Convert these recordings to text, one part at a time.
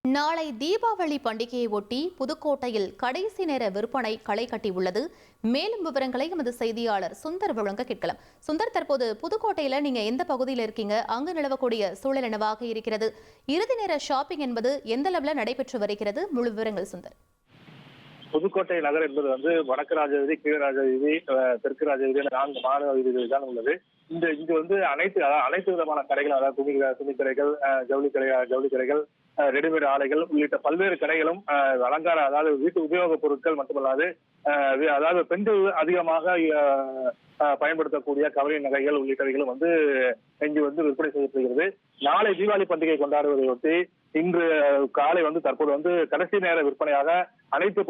நாளை தீபாவளி பண்டிகையை ஒட்டி புதுக்கோட்டையில் கடைசி நேர விற்பனை களை கட்டியுள்ளது. மேலும் விவரங்களை எமது செய்தியாளர் சுந்தர் வழங்க கேட்கலாம். சுந்தர், தற்போது புதுக்கோட்டையில நீங்க எந்த பகுதியில் இருக்கீங்க? அங்கு நிலவக்கூடிய சூழல் என்னவாக இருக்கிறது? இறுதி நேர ஷாப்பிங் என்பது எந்த அளவில் நடைபெற்று வருகிறது? முழு விவரங்கள் சுந்தர். புதுக்கோட்டை நகர் என்பது வடக்கு ராஜவீதி, கீழ ராஜவீதி, தெற்கு ராஜவீதி 4 மாநகர வீதிகள் தான் உள்ளது. இங்கு அனைத்து விதமான கடைகள், அதாவது துணி கடைகள், ஜவுளி கடைகள், ரெடிமேட் ஆடைகள் உள்ளிட்ட பல்வேறு கடைகளும் அலங்கார, அதாவது வீட்டு உபயோகப் பொருட்கள் மட்டுமல்லாது, அதாவது பெண்கள் அதிகமாக பயன்படுத்தக்கூடிய கவரி நகைகள் உள்ளிட்டவைகளும் இங்கு விற்பனை செய்யப்படுகிறது. நாளை தீபாவளி பண்டிகை கொண்டாடுவதையொட்டி இன்று காலை தற்போது கடைசி நேர விற்பனையாக அனைத்து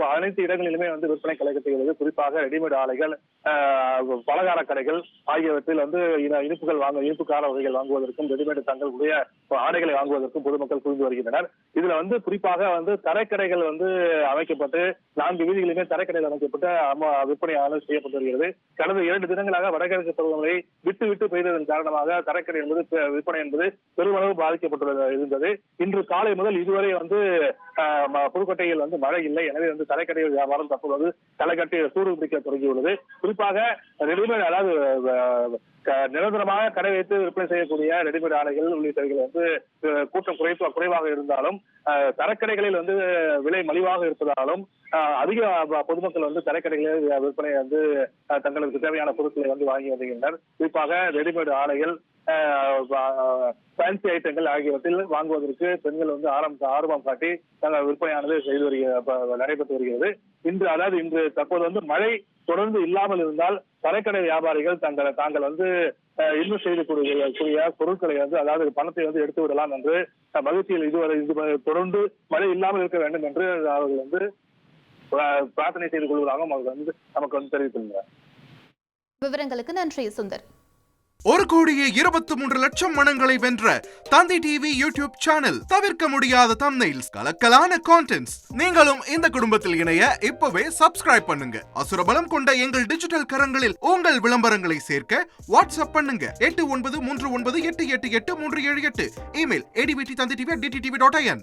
இடங்களிலுமே விற்பனை களை கட்டுகிறது. குறிப்பாக ரெடிமேட் ஆடைகள், பலகார கடைகள் ஆகியவற்றில் இனிப்பு கார வகைகள் வாங்குவதற்கும், ரெடிமேட் தங்களுடைய ஆடைகளை வாங்குவதற்கும் பொதுமக்கள் குவிந்து வருகின்றனர். இதுல குறிப்பாக தரைக்கடைகள் அமைக்கப்பட்டு 4 வீதிகளிலுமே தரைக்கடைகள் அமைக்கப்பட்டு விற்பனையானது செய்யப்பட்டு வருகிறது. கடந்த 2 தினங்களாக வடகிழக்கு பருவமழை விட்டு பெய்ததன் காரணமாக தரைக்கடை விற்பனை என்பது பெருமளவு பாதிக்கப்பட்டு இருந்தது. இன்று காலை முதல் இதுவரை புதுக்கோட்டையில் மழை இல்லை. எனவே தரைக்கடை வியாபாரம் தற்போது தலைக்கட்டி சூடு பிடிக்க தொடங்கியுள்ளது. குறிப்பாக ரெடிமேட், அதாவது நிரந்தரமாக கடை வைத்து விற்பனை செய்யக்கூடிய ரெடிமேட் ஆடைகள் உள்ளிட்டவைகள் கூட்டம் குறைவாக இருந்தாலும், தரக்கடைகளில் விலை மலிவாக இருப்பதாலும் அதிக பொதுமக்கள் தரக்கடைகளில் விற்பனை தங்களுக்கு தேவையான பொருட்களை வாங்கி வருகின்றனர். குறிப்பாக ரெடிமேட் ஆடைகள், ஃபேன்சி ஐட்டங்கள் ஆகியவற்றில் வாங்குவதற்கு பெண்கள் ஆர்வம் காட்டி விற்பனையானது நடைபெற்று வருகிறது. இன்று தற்போது மழை தொடர்ந்து இல்லாமல் இருந்தால் தரைக்கடை வியாபாரிகள் தாங்கள் இன்னும் செய்து கூடிய பொருட்களை அதாவது பணத்தை எடுத்து விடலாம் என்று மகிழ்ச்சியில் இதுவரை தொடர்ந்து மழை இல்லாமல் இருக்க வேண்டும் என்று அவர்கள் பிரார்த்தனை செய்து கொள்வதாகவும் அவர்கள் நமக்கு தெரிவித்துள்ளனர். விவரங்களுக்கு நன்றி சுந்தர். 1,23,00,000 மனங்களை வென்ற தந்தி டிவி யூடியூப் சேனல். தவிர்க்க முடியாத தம்ப்நெயில்ஸ், கலக்கலான கான்டென்ட்ஸ். நீங்களும் இந்த குடும்பத்தில் இணைய இப்பவே சப்ஸ்கிரைப் பண்ணுங்க. அசுரபலம் கொண்ட எங்கள் டிஜிட்டல் கரங்களில் உங்கள் விளம்பரங்களை சேர்க்க வாட்ஸ்அப் பண்ணுங்க. 8939888378. Email advttv@dttv.in.